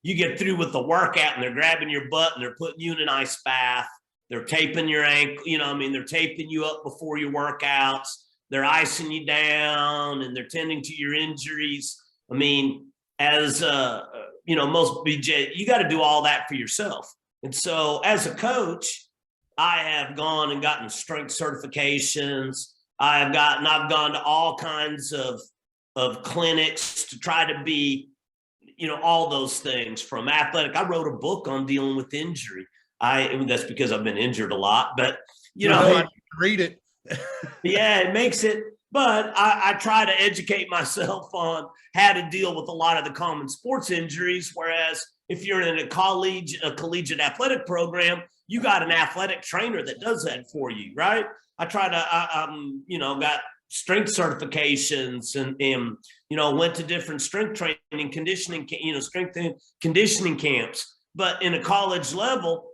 you get through with the workout and they're grabbing your butt and they're putting you in an ice bath. They're taping your ankle, they're taping you up before your workouts. They're icing you down and they're tending to your injuries. I mean, as most BJ, you got to do all that for yourself. And so as a coach, I have gone and gotten strength certifications. I've gone to all kinds of clinics to try to be, all those things from athletic. I wrote a book on dealing with injury. That's because I've been injured a lot, but I read it. Yeah, it makes it. But I try to educate myself on how to deal with a lot of the common sports injuries. Whereas if you're in a collegiate athletic program, you got an athletic trainer that does that for you, right? I try to, got strength certifications and went to different strength training, conditioning, strength and conditioning camps. But in a college level,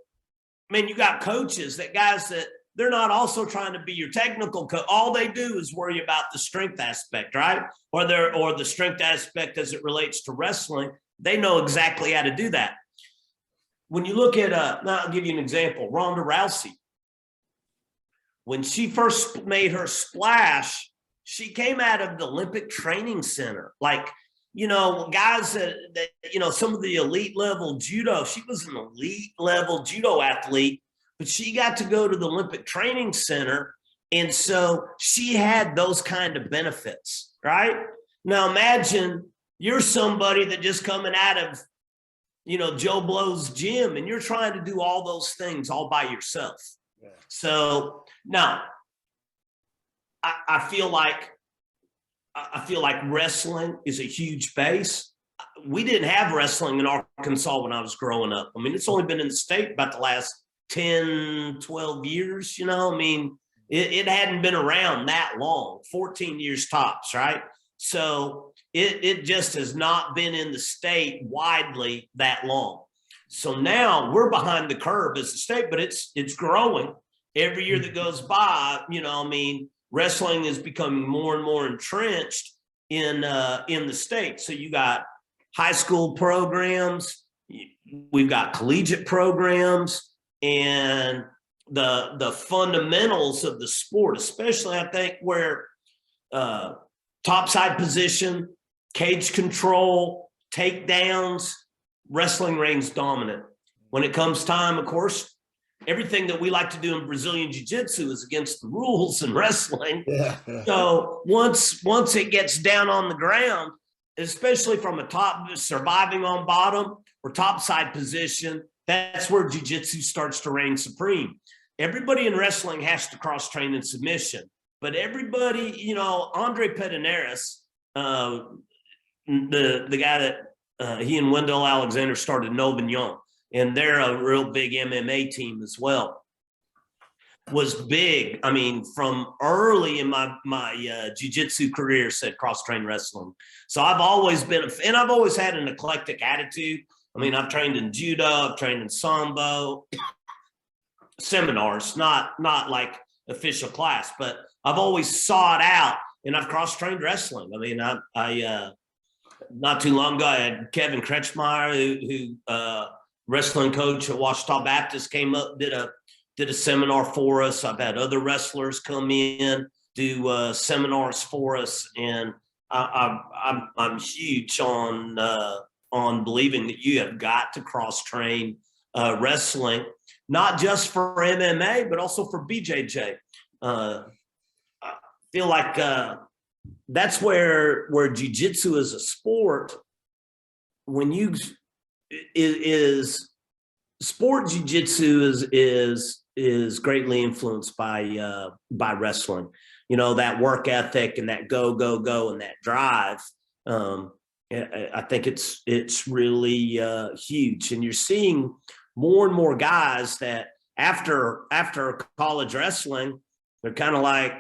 man, you got coaches, guys that they're not also trying to be your technical coach. All they do is worry about the strength aspect, right? Or the strength aspect as it relates to wrestling. They know exactly how to do that. When you look at, now I'll give you an example, Ronda Rousey. When she first made her splash, she came out of the Olympic Training Center. Like, guys that some of the elite level judo, she was an elite level judo athlete, but she got to go to the Olympic Training Center. And so she had those kind of benefits, right? Now imagine you're somebody that just coming out of, Joe Blow's gym, and you're trying to do all those things all by yourself. Yeah. So now I feel like wrestling is a huge base. We didn't have wrestling in Arkansas when I was growing up. I mean, it's only been in the state about the last 10, 12 years, it hadn't been around that long, 14 years tops, right? So it just has not been in the state widely that long. So now we're behind the curve as a state, but it's growing every year that goes by. Wrestling is becoming more and more entrenched in the state. So you got high school programs, we've got collegiate programs, and the fundamentals of the sport, especially I think where topside position, cage control, takedowns, wrestling reigns dominant. When it comes time, of course, everything that we like to do in Brazilian Jiu-Jitsu is against the rules in wrestling. Yeah. So once it gets down on the ground, especially from a top surviving on bottom or top side position, that's where Jiu-Jitsu starts to reign supreme. Everybody in wrestling has to cross-train in submission, but everybody, you know, Andre Pederneiras, the guy that he and Wendell Alexander started Novignon, and they're a real big MMA team as well, was big. I mean, from early in my jiu-jitsu career, said cross-train wrestling. So I've always been, and I've always had an eclectic attitude. I mean, I've trained in judo, I've trained in sambo, seminars, not like official class, but I've always sought out, and I've cross-trained wrestling. I mean, I not too long ago, I had Kevin Kretschmeyer, who wrestling coach at Washita Baptist, came up, did a seminar for us. I've had other wrestlers come in, do seminars for us, and I'm huge on believing that you have got to cross-train wrestling, not just for MMA, but also for BJJ. I feel like that's where jiu-jitsu as a sport, when you is sport jiu-jitsu is greatly influenced by wrestling. You know, that work ethic and that go and that drive. I think it's really huge, and you're seeing more and more guys that after college wrestling, they're kind of like,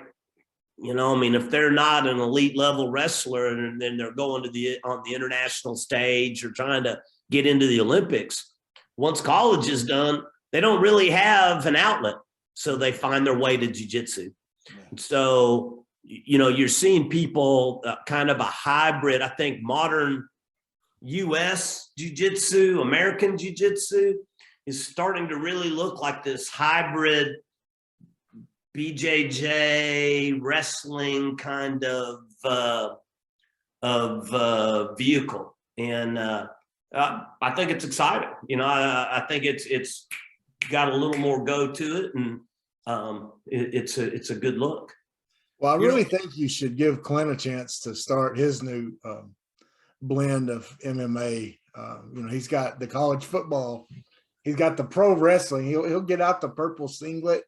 you know, I mean, if they're not an elite level wrestler and then they're going to on the international stage or trying to get into the Olympics, once college is done, they don't really have an outlet. So they find their way to jiu-jitsu. So, you know, you're seeing people kind of a hybrid. I think modern US jiu-jitsu, American jiu-jitsu is starting to really look like this hybrid BJJ wrestling kind of vehicle. And I think it's exciting. You know, I think it's got a little more go to it, and it's a good look. Well, I really think you should give Clint a chance to start his new blend of MMA. You know, he's got the college football, he's got the pro wrestling. He'll get out the purple singlet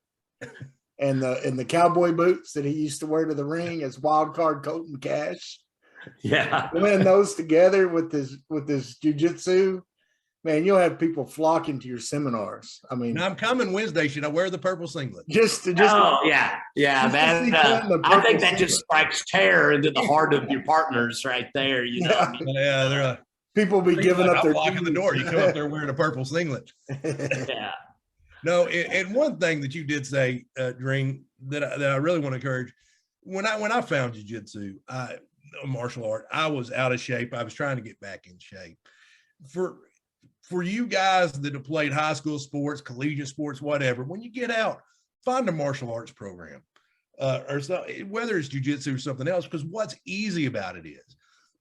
and the cowboy boots that he used to wear to the ring as wild card Colton Cash. Yeah, blend those together with his jiu-jitsu, man, you'll have people flocking to your seminars. I mean, now I'm coming Wednesday. Should I wear the purple singlet? Yeah. I think that just strikes terror into the heart of your partners right there. You know, I mean, yeah, they're people be giving up their locking the door. You come up there wearing a purple singlet. Yeah. No, and one thing that you did say, Dring, that I really want to encourage, when I found jiu-jitsu, martial art, I was out of shape. I was trying to get back in shape. For you guys that have played high school sports, collegiate sports, whatever, when you get out, find a martial arts program, or so, whether it's jiu-jitsu or something else, because what's easy about it is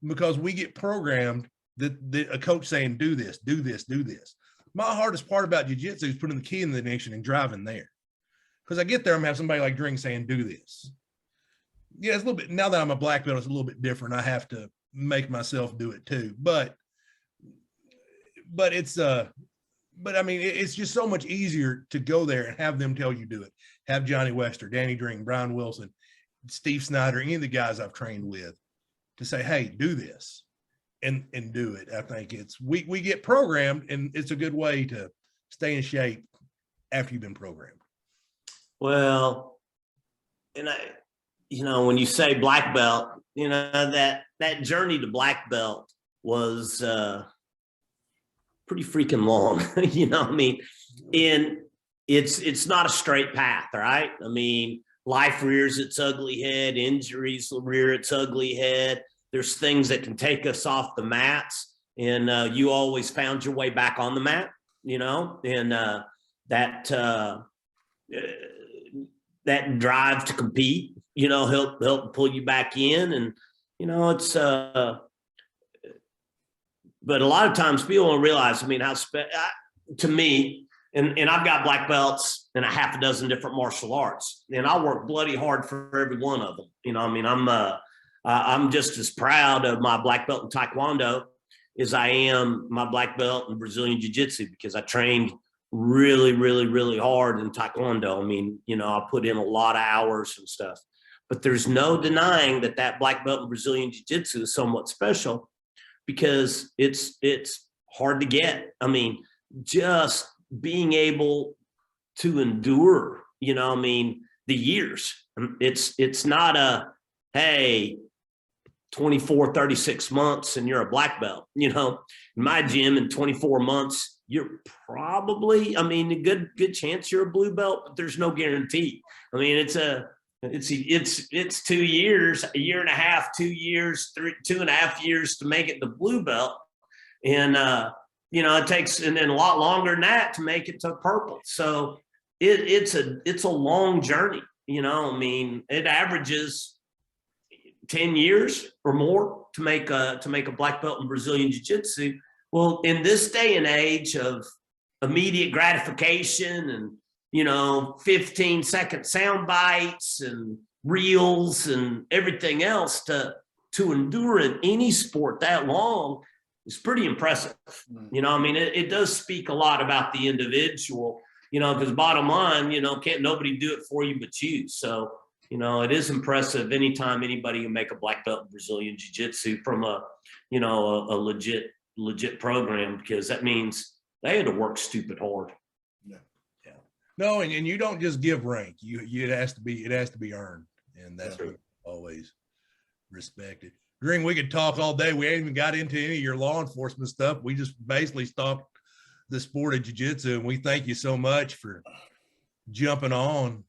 because we get programmed that a coach saying, do this, do this, do this. My hardest part about jiu-jitsu is putting the key in the ignition and driving there. Because I get there, I'm gonna have somebody like Dring saying, do this. Yeah, it's a little bit, now that I'm a black belt, it's a little bit different. I have to make myself do it too. But it's but I mean, it's just so much easier to go there and have them tell you do it. Have Johnny Wester, Danny Dring, Brian Wilson, Steve Snyder, any of the guys I've trained with to say, hey, do this and do it. I think we get programmed, and it's a good way to stay in shape after you've been programmed. Well, and you know, when you say black belt, you know, that journey to black belt was pretty freaking long. You know, I mean, it's not a straight path, right? I mean, life rears its ugly head, injuries rear its ugly head. There's things that can take us off the mats, and you always found your way back on the mat, you know, and that drive to compete, you know, help pull you back in. And, you know, it's But a lot of times people don't realize, I mean, to me, and I've got black belts in a half a dozen different martial arts, and I work bloody hard for every one of them. You know, I mean, I'm just as proud of my black belt in Taekwondo as I am my black belt in Brazilian Jiu-Jitsu, because I trained really, really, really hard in Taekwondo. I mean, you know, I put in a lot of hours and stuff, but there's no denying that black belt in Brazilian Jiu-Jitsu is somewhat special, because it's hard to get. I mean, just being able to endure, you know, I mean, the years, it's not a, hey, 24, 36 months and you're a black belt. You know, in my gym, in 24 months, you're probably, I mean, a good chance you're a blue belt, but there's no guarantee. I mean, it's 2 years, a year and a half, 2 years, 2.5 years to make it the blue belt. And, you know, it takes, and then a lot longer than that to make it to purple. So it's a long journey, you know. I mean, it averages 10 years or more to make a black belt in Brazilian Jiu-Jitsu. Well, in this day and age of immediate gratification and, you know, 15-second sound bites and reels and everything else, to endure in any sport that long is pretty impressive. You know, I mean, it does speak a lot about the individual, you know, because bottom line, you know, can't nobody do it for you but you. So, you know, it is impressive anytime anybody can make a black belt in Brazilian Jiu-Jitsu from a legit program, because that means they had to work stupid hard. Yeah. No, and you don't just give rank. It has to be earned, and that's always respected. Dring, we could talk all day. We ain't even got into any of your law enforcement stuff. We just basically stopped the sport of jiu-jitsu, and we thank you so much for jumping on.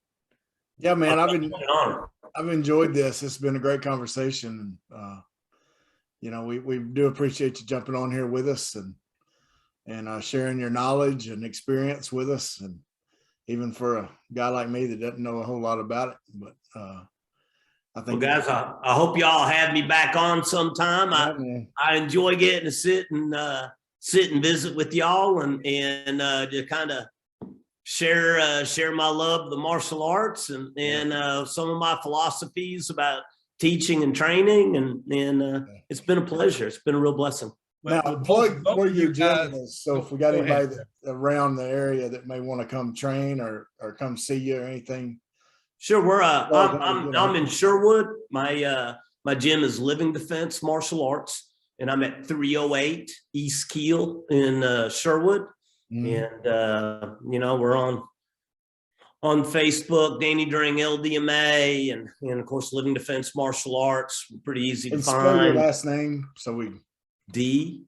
Yeah, man, I've enjoyed this. It's been a great conversation. You know, we do appreciate you jumping on here with us and sharing your knowledge and experience with us. And even for a guy like me that doesn't know a whole lot about it, but I think, well, guys, I hope y'all have me back on sometime. I enjoy getting to sit and visit with y'all and just kind of share my love of the martial arts and some of my philosophies about teaching and training, and it's been a pleasure. It's been a real blessing. Now, plug where your gym is. So if we got anybody around the area that may want to come train or come see you or anything. Sure, I'm in Sherwood. My gym is Living Defense Martial Arts, and I'm at 308 East Keel in Sherwood. And you know, we're on Facebook, Danny Dring LDMA, and of course Living Defense Martial Arts. Pretty easy to find. Spell your last name so we DRING.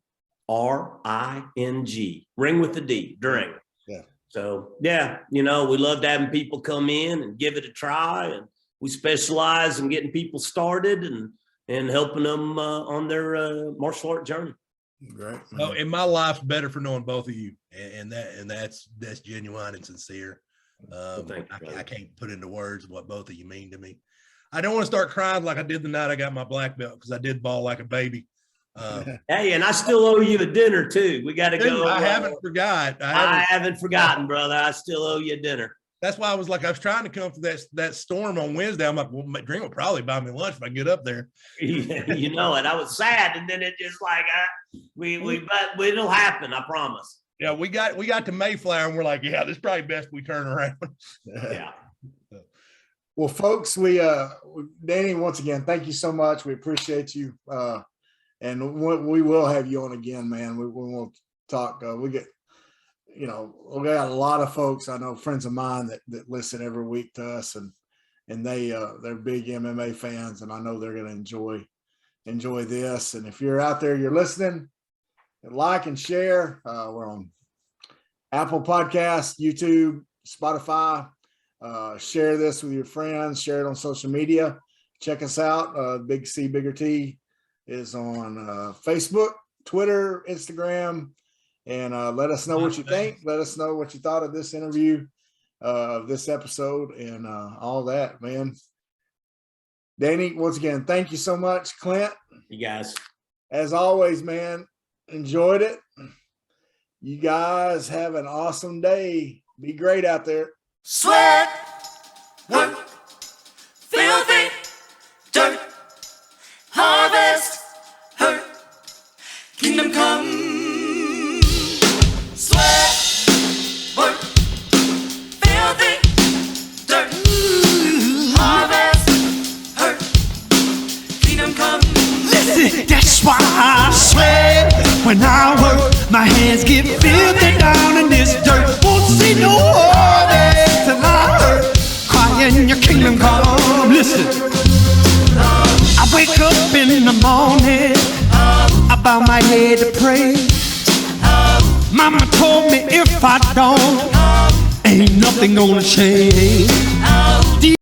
Ring with the D, Dring. Yeah. So yeah, you know, we loved having people come in and give it a try, and we specialize in getting people started and helping them on their martial art journey. Great. Oh, and my life's better for knowing both of you, and that's genuine and sincere. I can't put into words what both of you mean to me. I don't want to start crying like I did the night I got my black belt, because I did ball like a baby. Hey, and I still owe you a dinner too. We got to go. I haven't forgotten, brother. I still owe you a dinner. That's why I was trying to come for that storm on Wednesday. I'm like, well, Dring will probably buy me lunch if I get up there. You know it. I was sad, and then it just but it'll happen. I promise. Yeah, we got to Mayflower, and we're like, yeah, this is probably best we turn around. Yeah. Well, folks, Danny, once again, thank you so much. We appreciate you. And we will have you on again, man. We will talk. We got a lot of folks. I know friends of mine that listen every week to us, and they're big MMA fans, and I know they're going to enjoy this. And if you're out there, you're listening, like and share. We're on Apple Podcasts, YouTube, Spotify. Share this with your friends. Share it on social media. Check us out. Big C, Bigger T is on Facebook, Twitter, Instagram, and let us know what you think. Let us know what you thought of this interview, of this episode, and all that, man. Danny, once again, thank you so much. Clint, you guys, as always, man, Enjoyed it. You guys have an awesome day. Be great out there. Sweat, work, filthy, dirt, harvest, hurt, kingdom come. Sweat, work, filthy, dirt, harvest, hurt, kingdom come. Listen, that's why I sweat when I work. My hands get filthy down in this dirt. Won't see no harvest till I hurt. Crying your kingdom come. Listen, I wake up in the morning, I bow my head to pray. Mama told me if I don't, ain't nothing gonna change.